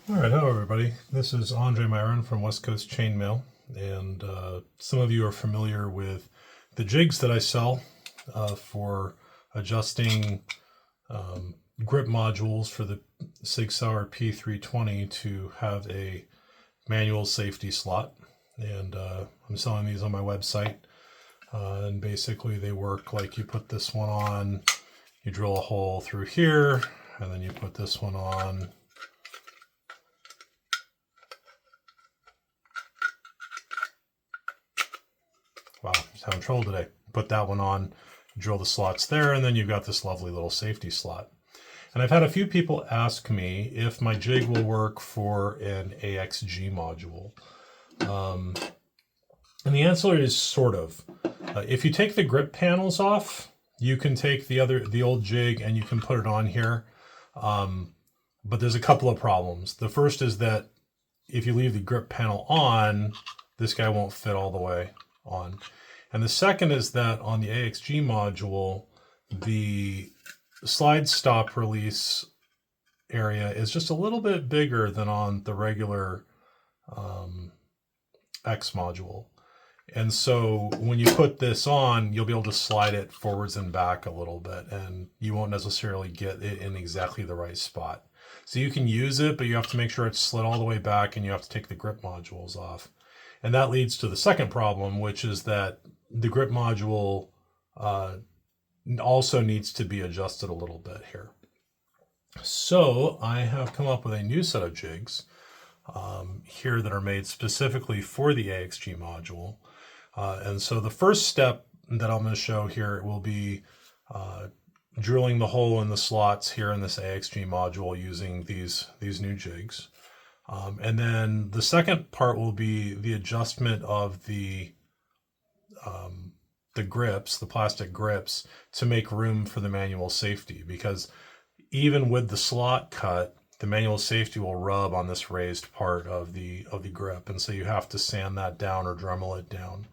All right, hello everybody. This is Andre Myron from West Coast Chainmail, and some of you are familiar with the jigs that I sell for adjusting grip modules for the Sauer P320 to have a manual safety slot. And I'm selling these on my website, and basically they work like you put this one on, you drill a hole through here, and then you put this one on. Wow, just having trouble today. Put that one on, drill the slots there, and then you've got this lovely little safety slot. And I've had a few people ask me if my jig will work for an AXG module. And the answer is sort of. If you take the grip panels off, you can take the old jig and you can put it on here. But there's a couple of problems. The first is that if you leave the grip panel on, this guy won't fit all the way on. And the second is that on the AXG module, the slide stop release area is just a little bit bigger than on the regular X module. And so when you put this on, you'll be able to slide it forwards and back a little bit, and you won't necessarily get it in exactly the right spot. So you can use it, but you have to make sure it's slid all the way back, and you have to take the grip modules off. And that leads to the second problem, which is that the grip module also needs to be adjusted a little bit here. So I have come up with a new set of jigs here that are made specifically for the AXG module. And so the first step that I'm going to show here will be drilling the hole in the slots here in this AXG module using these new jigs. And then the second part will be the adjustment of the grips, the plastic grips, to make room for the manual safety, because even with the slot cut, the manual safety will rub on this raised part of the grip, and so you have to sand that down or Dremel it down.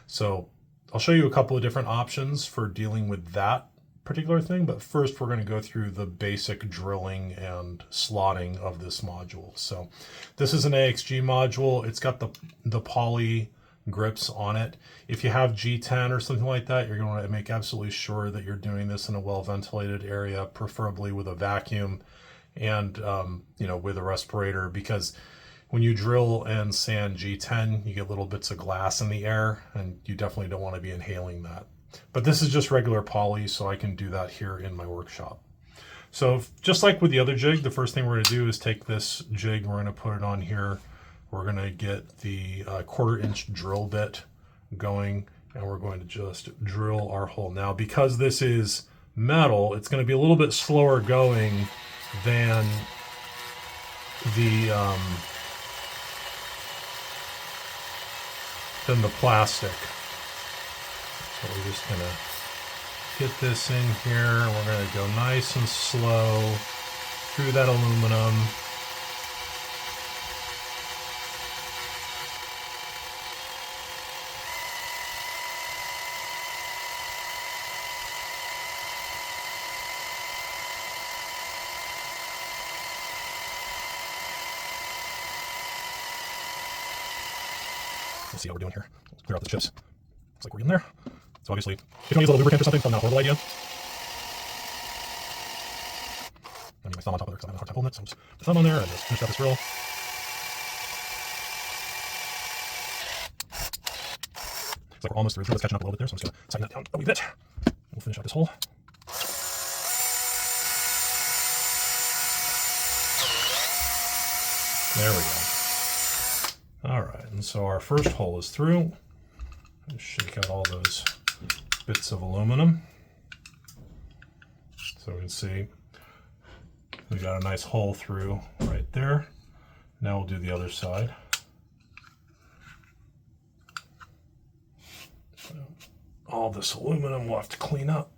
So I'll show you a couple of different options for dealing with that particular thing, but first we're going to go through the basic drilling and slotting of this module. So this is an AXG module. It's got the poly grips on it. If you have G10 or something like that, you're going to make absolutely sure that you're doing this in a well ventilated area, preferably with a vacuum and with a respirator, because when you drill and sand G10, you get little bits of glass in the air, and you definitely don't want to be inhaling that. But this is just regular poly, so I can do that here in my workshop. So just like with the other jig, the first thing we're going to do is take this jig, we're going to put it on here. We're going to get the 1/4-inch drill bit going, and we're going to just drill our hole. Now, because this is metal, it's going to be a little bit slower going than the plastic. So we're just going to get this in here. We're going to go nice and slow through that aluminum. Let's see how we're doing here. Let's clear out the chips. Looks like we're in there. So obviously, if you don't use a little lubricant or something, probably not a horrible idea. I need my thumb on top of there because I'm having a hard time holding it. So just put the thumb on there and just finish out this drill. Looks like we're almost through. It's catching up a little bit there, so I'm just going to tighten that down a wee bit. We'll finish out this hole. There we go. All right, and so our first hole is through. Just shake out all those bits of aluminum. So we can see we got a nice hole through right there. Now we'll do the other side. So all this aluminum we'll have to clean up.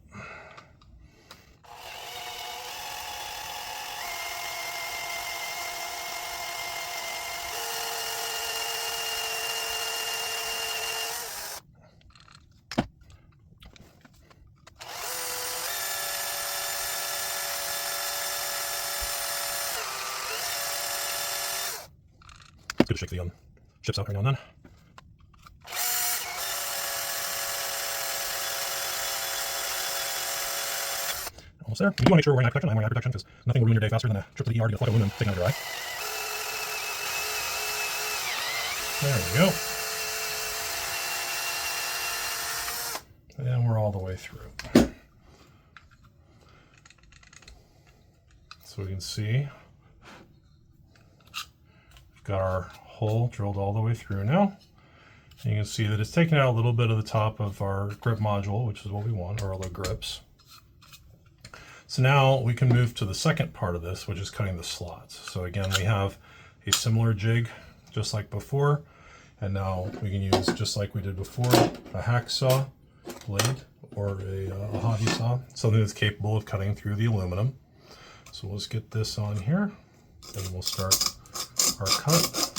Good to shake the chips out every now and then. Almost there. You do want to make sure we're wearing eye protection. I'm wearing eye protection because nothing will ruin your day faster than a trip to the ER to get a fleck of aluminum taken out of your eye. There we go. And we're all the way through. So we can see we've got our hole drilled all the way through now. And you can see that it's taken out a little bit of the top of our grip module, which is what we want, or the grips. So now we can move to the second part of this, which is cutting the slots. So again, we have a similar jig just like before, and now we can use, just like we did before, a hacksaw blade or a hobby saw, something that's capable of cutting through the aluminum. So let's get this on here, and we'll start our cut.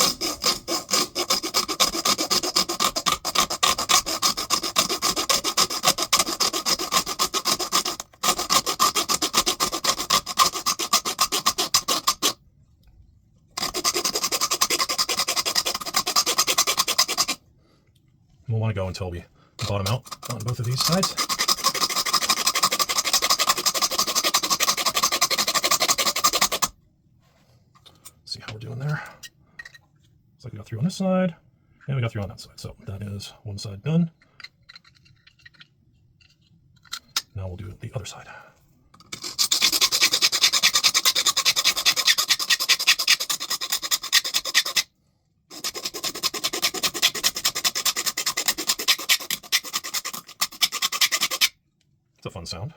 We'll want to go until we bottom out on both of these sides. See how we're doing there. Looks like we got through on this side, and we got through on that side. So that is one side done. Now we'll do the other side. It's a fun sound.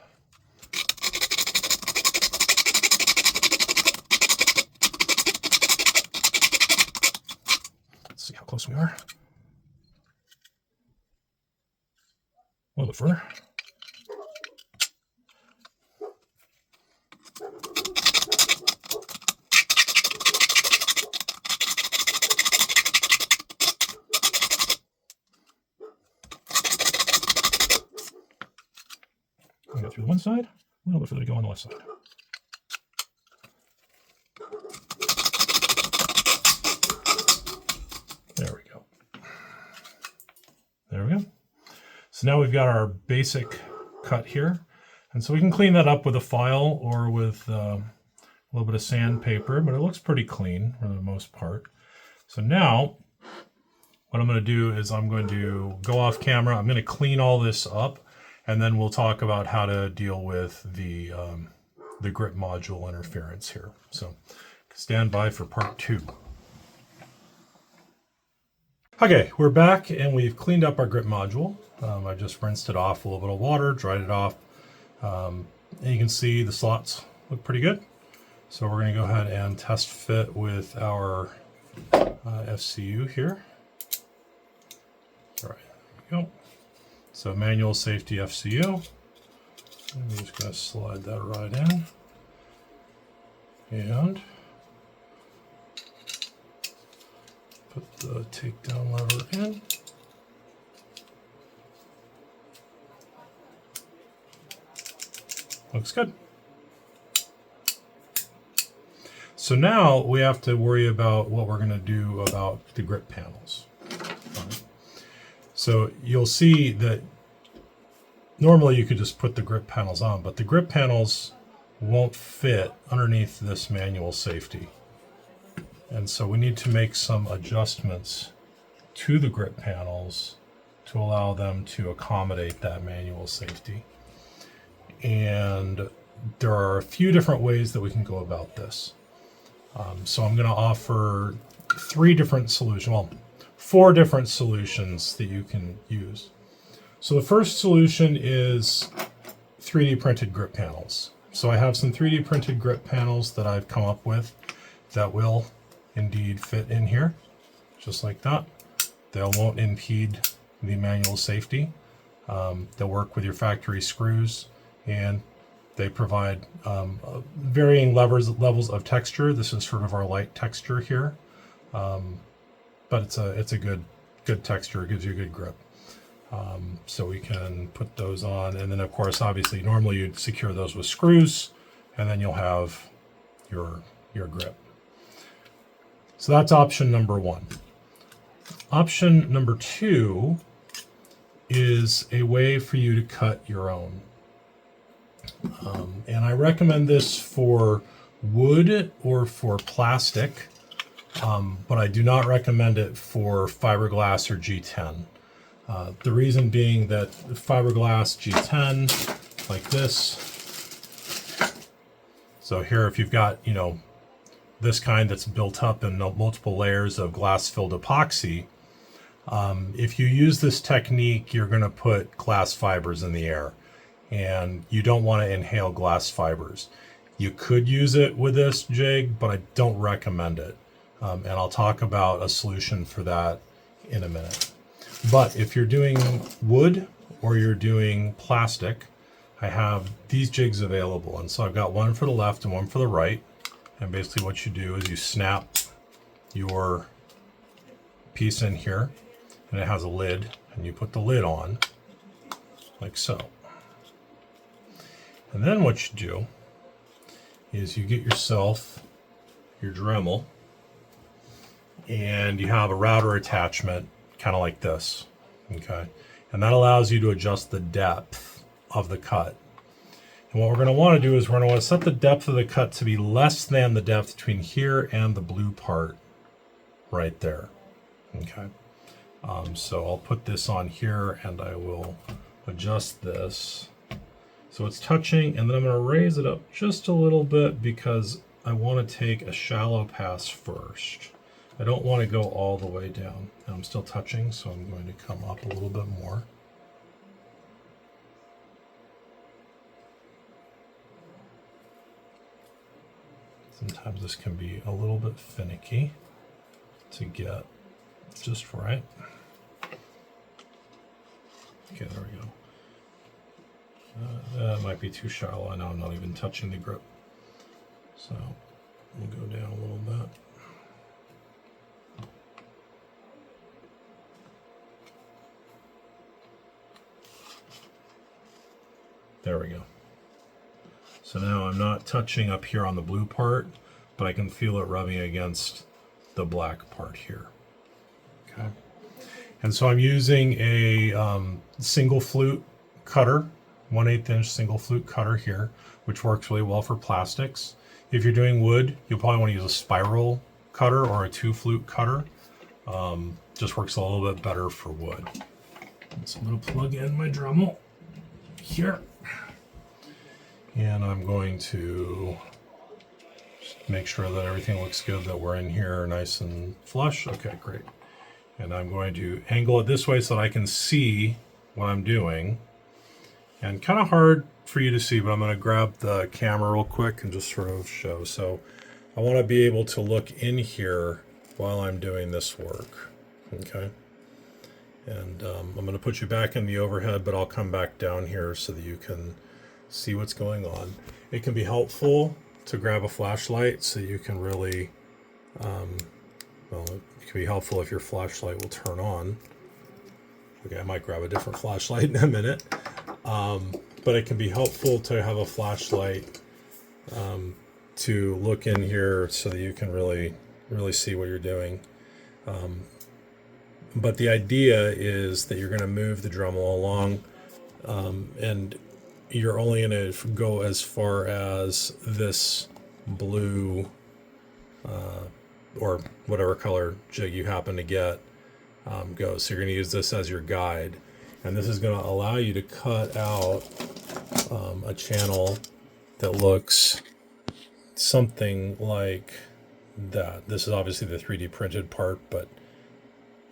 Let's see how close we are. A little bit further. Go through the one side, a little bit further to go on the left side. There we go. There we go. So now we've got our basic cut here. And so we can clean that up with a file or with a little bit of sandpaper, but it looks pretty clean for the most part. So now what I'm going to do is I'm going to go off camera. I'm going to clean all this up, and then we'll talk about how to deal with the grip module interference here. So stand by for part 2. Okay, we're back and we've cleaned up our grip module. I just rinsed it off with a little bit of water, dried it off. And you can see the slots look pretty good. So we're going to go ahead and test fit with our FCU here. All right, there we go. So manual safety FCU. I'm just going to slide that right in. And put the takedown lever in. Looks good. So now we have to worry about what we're going to do about the grip panels. So you'll see that normally you could just put the grip panels on, but the grip panels won't fit underneath this manual safety. And so we need to make some adjustments to the grip panels to allow them to accommodate that manual safety. And there are a few different ways that we can go about this. So I'm going to offer 4 different solutions that you can use. So the first solution is 3D printed grip panels. So I have some 3D printed grip panels that I've come up with that will indeed fit in here, just like that. They won't impede the manual safety. They'll work with your factory screws, and they provide varying levels of texture. This is sort of our light texture here, but it's a good texture. It gives you a good grip. So we can put those on, and then of course, obviously, normally you'd secure those with screws, and then you'll have your grip. So that's option number one. Option number two is a way for you to cut your own. And I recommend this for wood or for plastic, but I do not recommend it for fiberglass or G10. The reason being that fiberglass G10, like this, so here if you've got, you know, this kind that's built up in multiple layers of glass-filled epoxy, if you use this technique, you're going to put glass fibers in the air, and you don't want to inhale glass fibers. You could use it with this jig, but I don't recommend it. And I'll talk about a solution for that in a minute. But if you're doing wood or you're doing plastic, I have these jigs available. And so I've got one for the left and one for the right. And basically what you do is you snap your piece in here, and it has a lid, and you put the lid on like so. And then what you do is you get yourself your Dremel, and you have a router attachment kind of like this, okay? And that allows you to adjust the depth of the cut. And what we're going to want to do is we're going to want to set the depth of the cut to be less than the depth between here and the blue part right there, okay? So I'll put this on here and I will adjust this so it's touching, and then I'm going to raise it up just a little bit because I want to take a shallow pass first. I don't want to go all the way down. Now I'm still touching, so I'm going to come up a little bit more. Sometimes this can be a little bit finicky to get just right. Okay, there we go. That might be too shallow. I know I'm not even touching the grip. So we'll go down a little bit. There we go. So now I'm not touching up here on the blue part, but I can feel it rubbing against the black part here. Okay. And so I'm using a single flute cutter, 1/8 inch single flute cutter here, which works really well for plastics. If you're doing wood, you'll probably want to use a spiral cutter or a 2 flute cutter. Just works a little bit better for wood. So I'm going to plug in my Dremel here. And I'm going to just make sure that everything looks good, that we're in here nice and flush. Okay, great. And I'm going to angle it this way so that I can see what I'm doing. And kind of hard for you to see, but I'm going to grab the camera real quick and just sort of show. So I want to be able to look in here while I'm doing this work. Okay. And I'm going to put you back in the overhead, but I'll come back down here so that you can see what's going on. It can be helpful to grab a flashlight so you can really, well, it can be helpful if your flashlight will turn on. Okay, I might grab a different flashlight in a minute. But it can be helpful to have a flashlight to look in here so that you can really see what you're doing. But the idea is that you're going to move the Dremel along, and you're only going to go as far as this blue or whatever color jig you happen to get goes. So you're going to use this as your guide. And this is going to allow you to cut out a channel that looks something like that. This is obviously the 3D printed part, but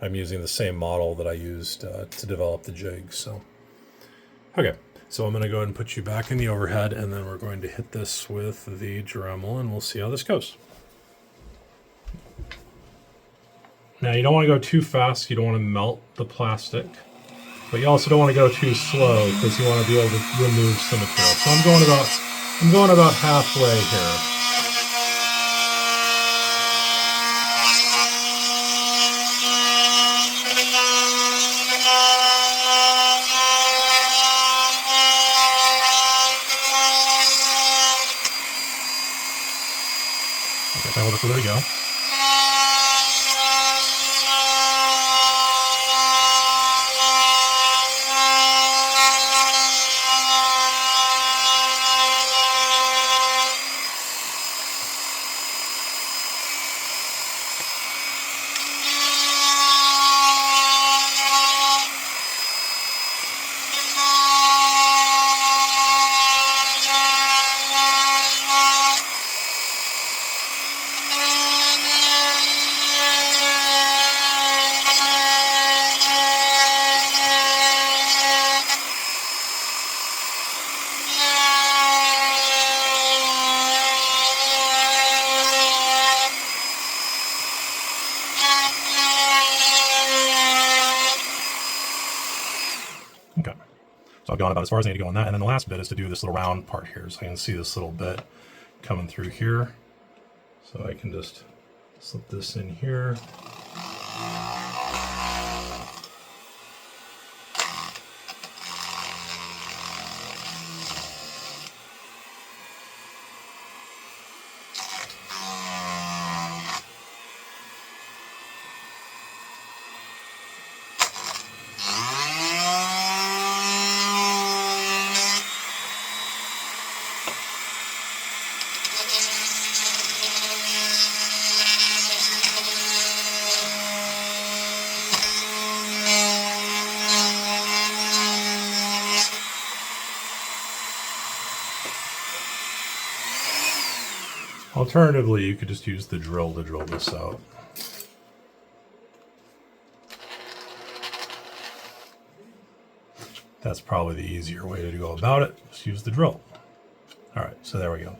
I'm using the same model that I used to develop the jig. So, okay, so I'm going to go ahead and put you back in the overhead, and then we're going to hit this with the Dremel, and we'll see how this goes. Now, you don't want to go too fast. You don't want to melt the plastic. But you also don't want to go too slow because you want to be able to remove some material. So I'm going about halfway here. Okay, there we go. I've gone about as far as I need to go on that. And then the last bit is to do this little round part here. So I can see this little bit coming through here. So I can just slip this in here. Alternatively, you could just use the drill to drill this out. That's probably the easier way to go about it. Just use the drill. All right, so there we go.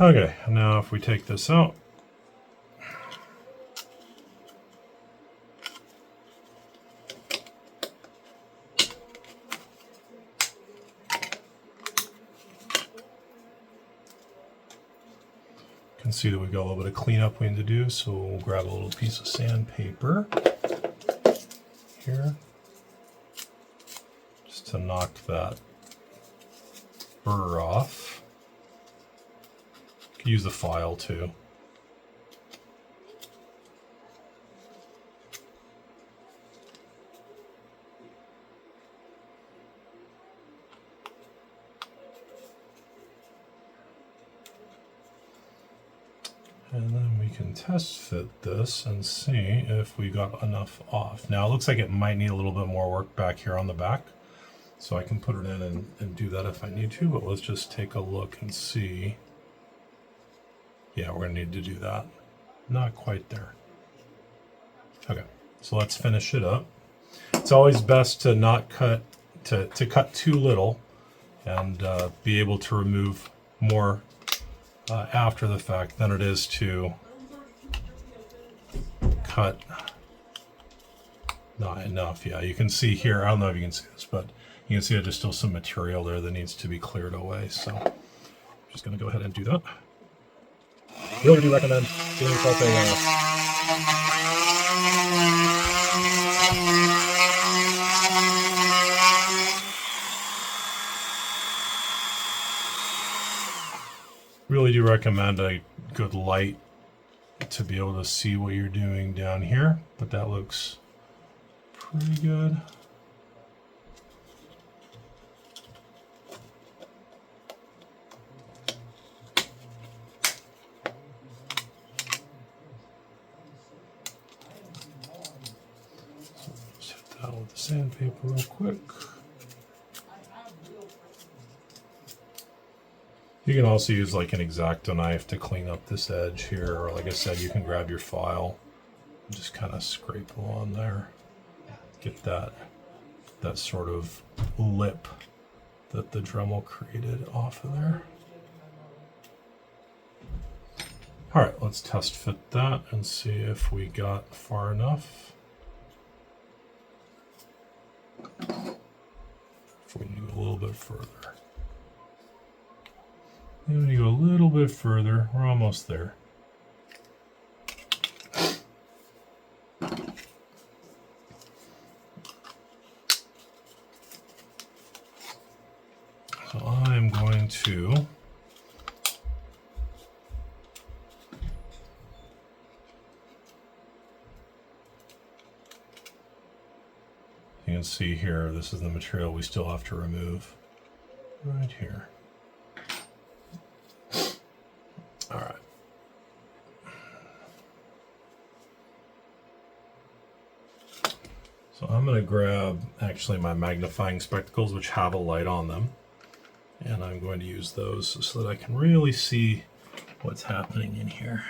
Okay, now if we take this out, you can see that we've got a little bit of cleanup we need to do, so we'll grab a little piece of sandpaper here just to knock that burr off. You can use the file too. And then we can test fit this and see if we got enough off. Now it looks like it might need a little bit more work back here on the back. So I can put it in and do that if I need to, but let's just take a look and see. Yeah, we're gonna need to do that. Not quite there. Okay, so let's finish it up. It's always best to not cut, to cut too little and be able to remove more after the fact than it is to cut not enough. Yeah, you can see here, I don't know if you can see this, but you can see that there's still some material there that needs to be cleared away. So I'm just going to go ahead and do that. Really do recommend giving yourself really do recommend a good light to be able to see what you're doing down here, but that looks pretty good. So just hit that with the sandpaper real quick. You can also use like an X-Acto knife to clean up this edge here, or like I said, you can grab your file and just kind of scrape along there. Get that sort of lip that the Dremel created off of there. All right, let's test fit that and see if we got far enough. If we can go a little bit further. And we go a little bit further, we're almost there. So I'm going to you can see here, this is the material we still have to remove right here. All right. So I'm going to grab actually my magnifying spectacles, which have a light on them, and I'm going to use those so that I can really see what's happening in here.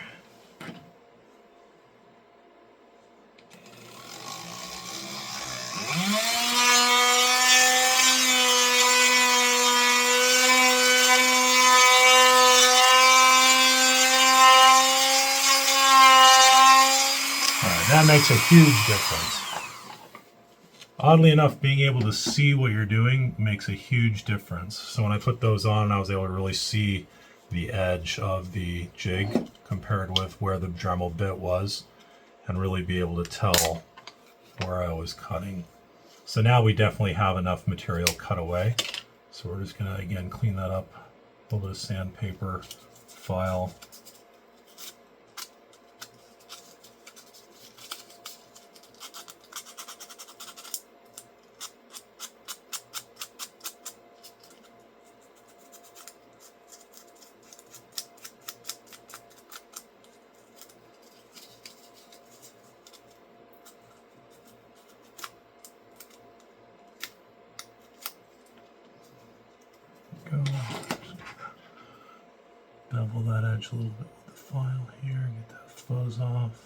That makes a huge difference. oddly enough, being able to see what you're doing makes a huge difference. So when I put those on, I was able to really see the edge of the jig compared with where the Dremel bit was, and really be able to tell where I was cutting. So now we definitely have enough material cut away. So we're just gonna, again, clean that up. A little bit of sandpaper, file. Bevel that edge a little bit with the file here, get that fuzz off.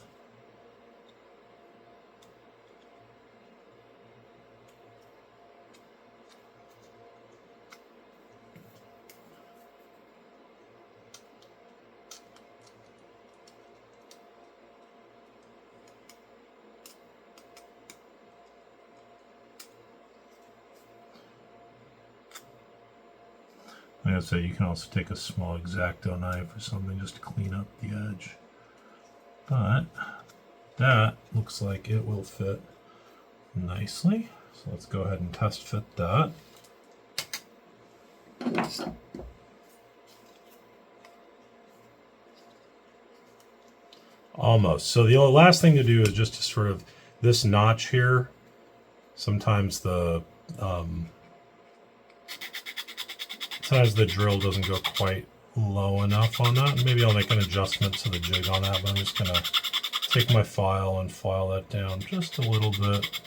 Like I said, you can also take a small X-Acto knife or something just to clean up the edge. But that looks like it will fit nicely. So let's go ahead and test fit that. Almost. So the last thing to do is just to sort of, this notch here, sometimes the drill doesn't go quite low enough on that. Maybe I'll make an adjustment to the jig on that, but I'm just gonna take my file and file that down just a little bit.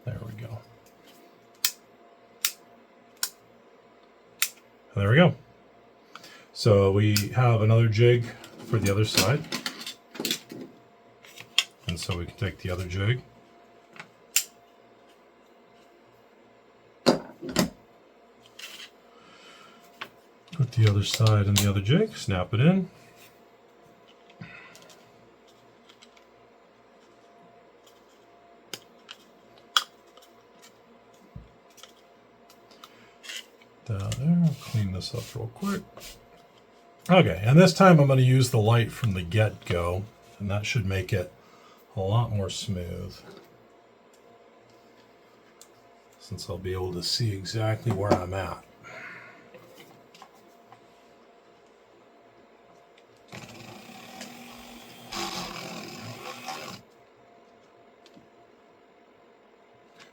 There we go. There we go. So we have another jig for the other side. And so we can take the other jig. Put the other side in the other jig, snap it in. Down there, I'll clean this up real quick. Okay, and this time I'm going to use the light from the get-go, and that should make it a lot more smooth, since I'll be able to see exactly where I'm at.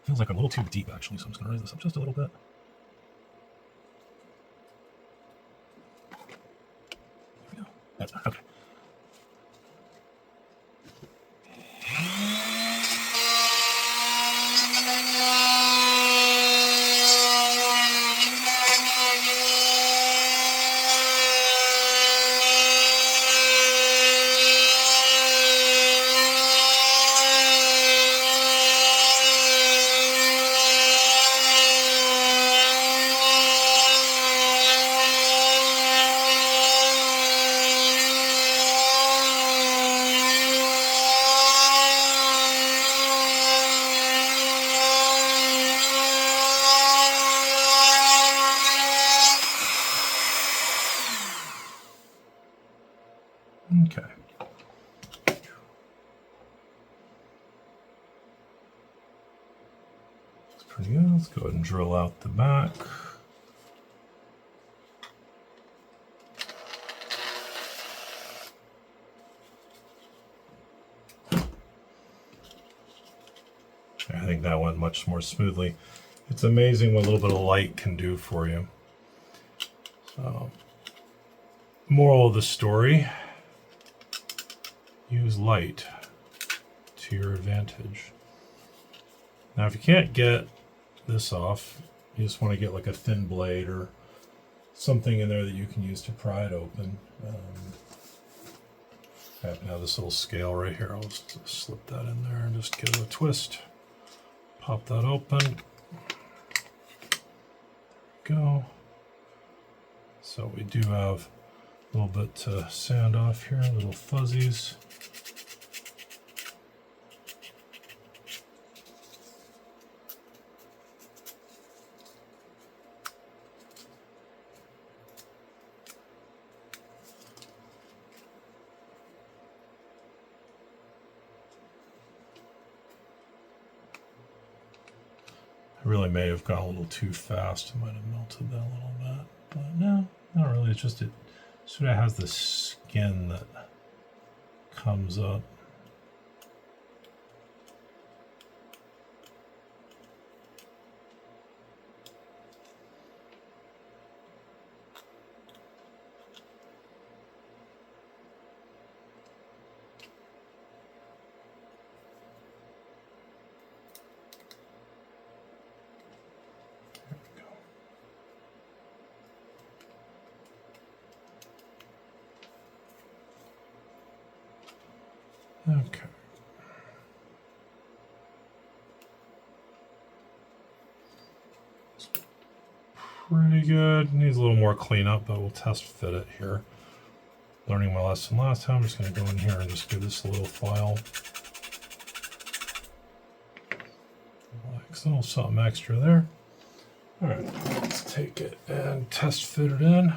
Feels like I'm a little too deep, actually, so I'm just going to raise this up just a little bit. There we go. That's okay. Okay. That's pretty good. Let's go ahead and drill out the back. I think that went much more smoothly. It's amazing what a little bit of light can do for you. So, moral of the story: use light to your advantage. Now, if you can't get this off, you just want to get like a thin blade or something in there that you can use to pry it open. I happen to have this little scale right here. I'll just slip that in there and just give it a twist. Pop that open. There we go. So we do have a little bit to sand off here, little fuzzies. I really may have gone a little too fast. I might have melted that a little bit, but no, not really. It's just it sort of has this skin that comes up. Okay. It's pretty good. Needs a little more cleanup, but we'll test fit it here. Learning my lesson last time, I'm just going to go in here and just give this a little file. Like so, something extra there. All right, let's take it and test fit it in.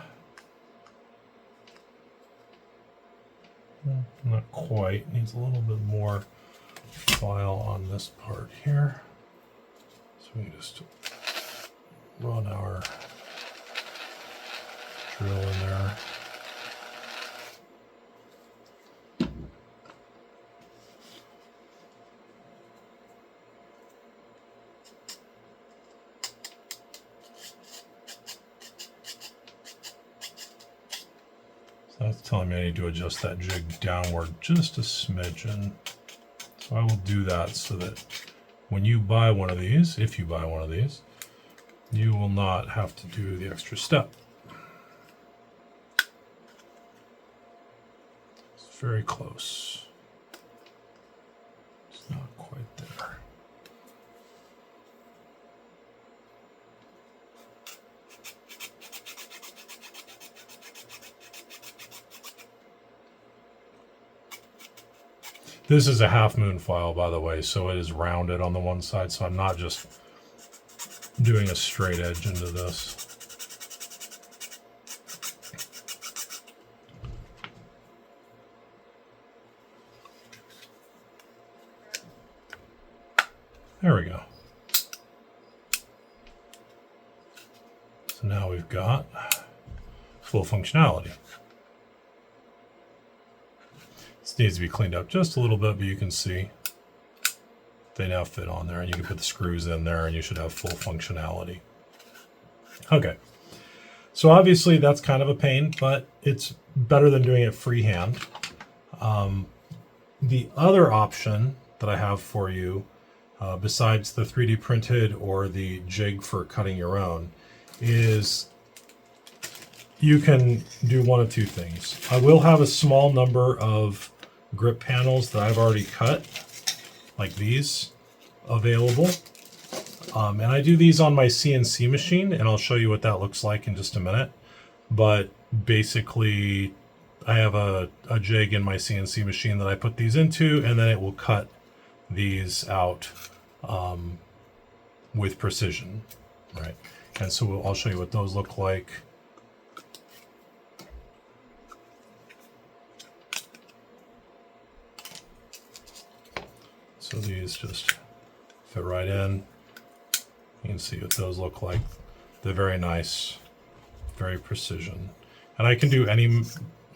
Not quite, needs a little bit more file on this part here. So we just run our drill in there. So that's telling me I need to adjust that jig downward just a smidgen. So I will do that so that when you buy one of these, if you buy one of these, you will not have to do the extra step. It's very close. It's not quite there. This is a half moon file, by the way, so it is rounded on the one side, so I'm not just doing a straight edge into this. There we go. So now we've got full functionality. This needs to be cleaned up just a little bit, but you can see they now fit on there, and you can put the screws in there and you should have full functionality. Okay, so obviously that's kind of a pain, but it's better than doing it freehand. The other option that I have for you, besides the 3D printed or the jig for cutting your own, is you can do one of two things. I will have a small number of grip panels that I've already cut, like these, available. And I do these on my CNC machine, and I'll show you what that looks like in just a minute. But basically, I have a jig in my CNC machine that I put these into, and then it will cut these out with precision, right? And so I'll show you what those look like. So these just fit right in. You can see what those look like. They're very nice, very precision. And I can do any,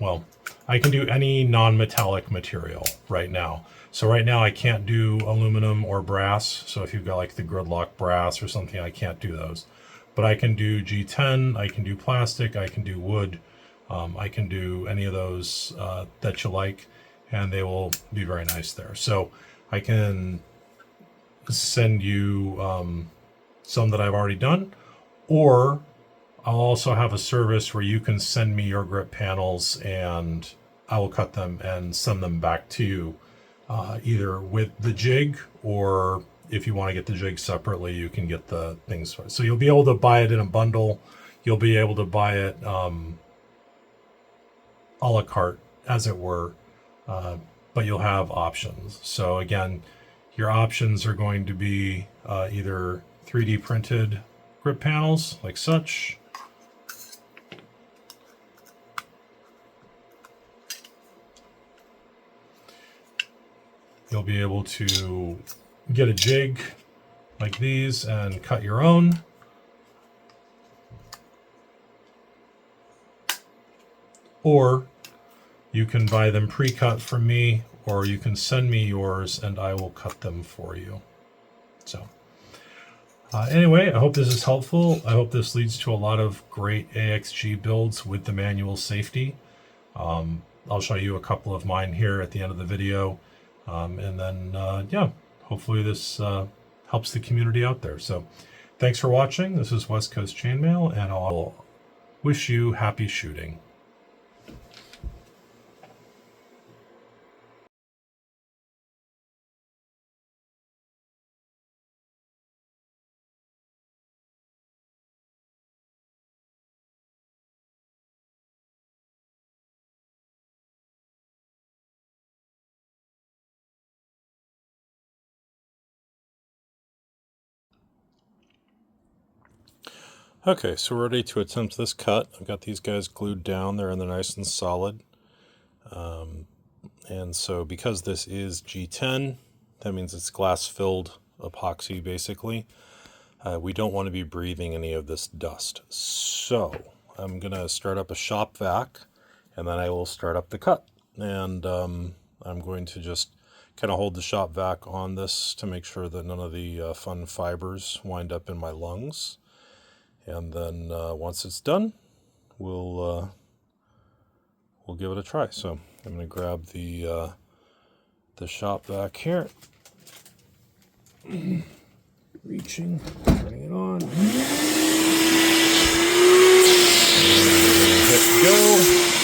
well, I can do any non-metallic material right now. So right now I can't do aluminum or brass. So if you've got like the gridlock brass or something, I can't do those. But I can do G10, I can do plastic, I can do wood, I can do any of those that you like, and they will be very nice there. So I can send you some that I've already done, or I'll also have a service where you can send me your grip panels and I will cut them and send them back to you, either with the jig, or if you want to get the jig separately, you can get the things. So you'll be able to buy it in a bundle. you'll be able to buy it a la carte, as it were, but you'll have options. So again, your options are going to be either 3D printed grip panels like such, you'll be able to get a jig like these and cut your own. Or you can buy them pre-cut from me, or you can send me yours and I will cut them for you. So anyway, I hope this is helpful. I hope this leads to a lot of great AXG builds with the manual safety. I'll show you a couple of mine here at the end of the video. And then, yeah, hopefully this helps the community out there. So thanks for watching. This is West Coast Chainmail, and I'll wish you happy shooting. Okay, so we're ready to attempt this cut. I've got these guys glued down. They're nice and solid. And so because this is G10, that means it's glass-filled epoxy, basically. We don't want to be breathing any of this dust. So I'm going to start up a shop vac, and then I will start up the cut. And I'm going to just kind of hold the shop vac on this to make sure that none of the fun fibers wind up in my lungs. And then once it's done, we'll give it a try. So I'm going to grab the shop vac here. Reaching, turning it on. And hit go.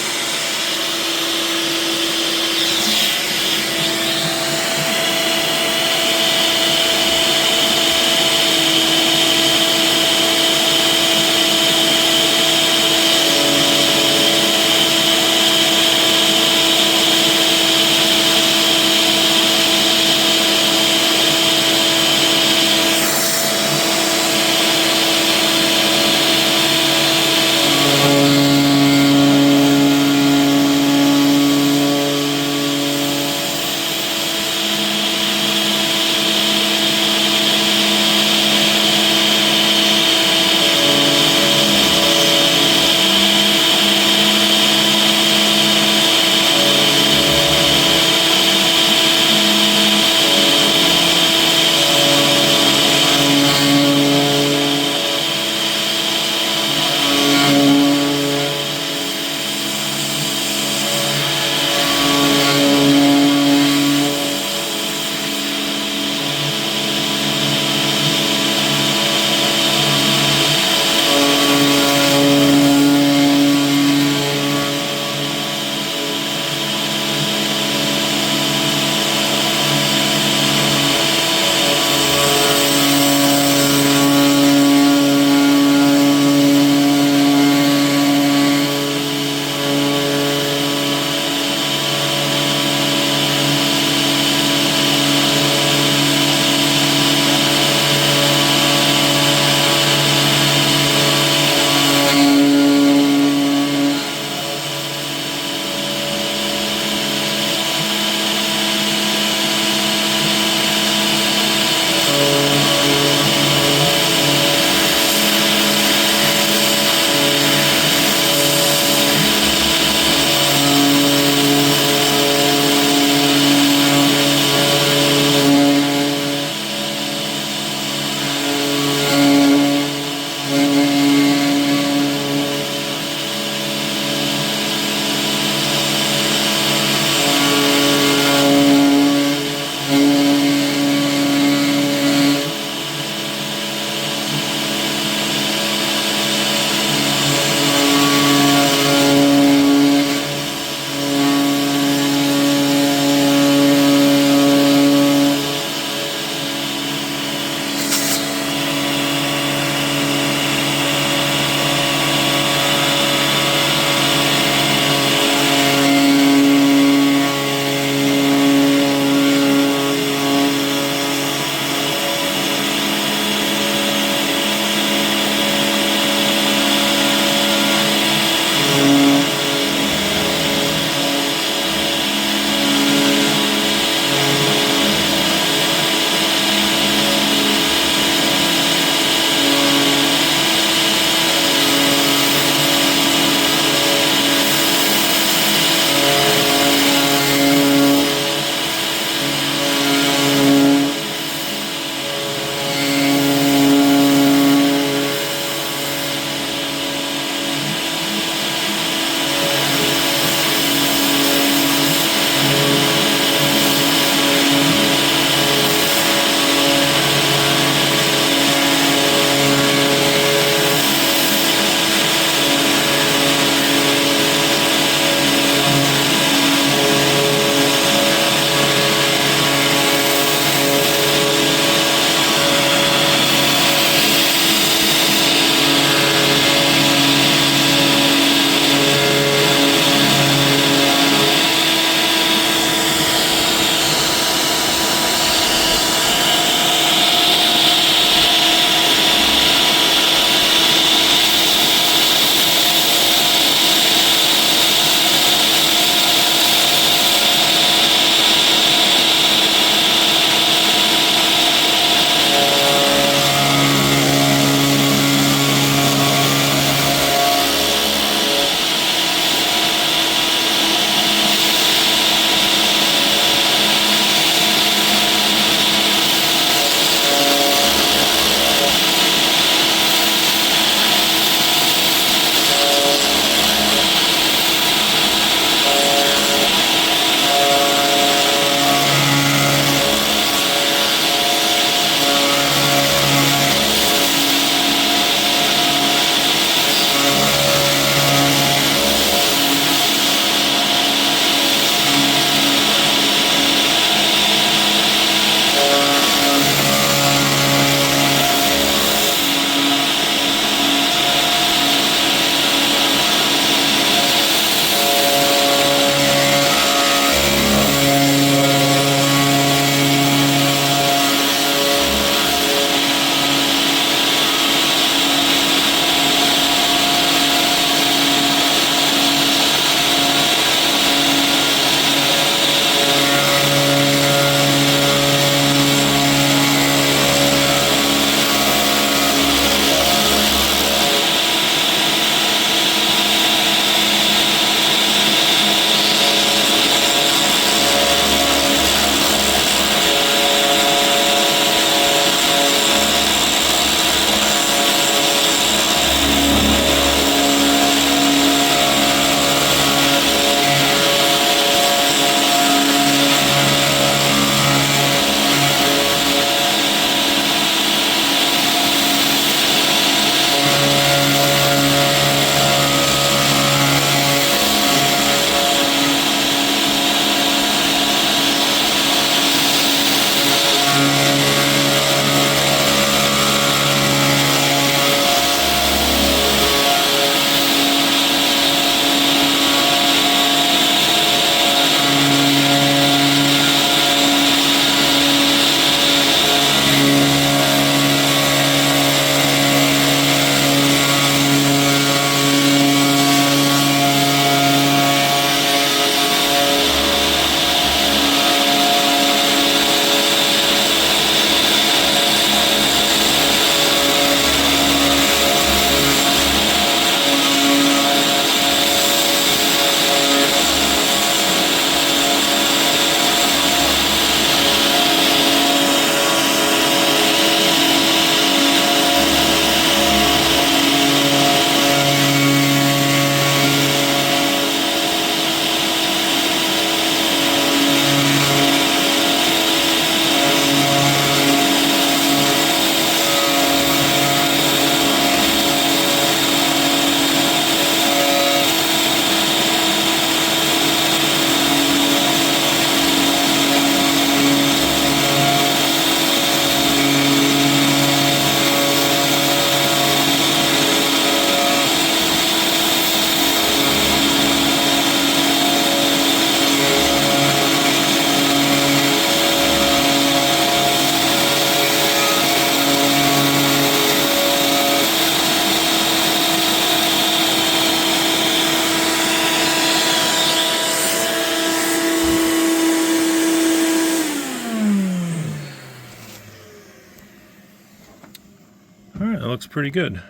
That looks pretty good.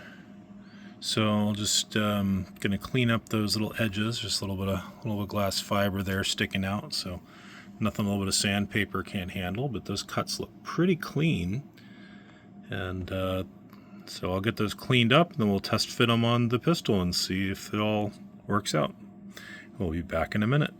So I'll just gonna clean up those little edges, just a little bit of glass fiber there sticking out, so nothing a little bit of sandpaper can't handle, but those cuts look pretty clean. And so I'll get those cleaned up, and then we'll test fit them on the pistol and see if it all works out. We'll be back in a minute.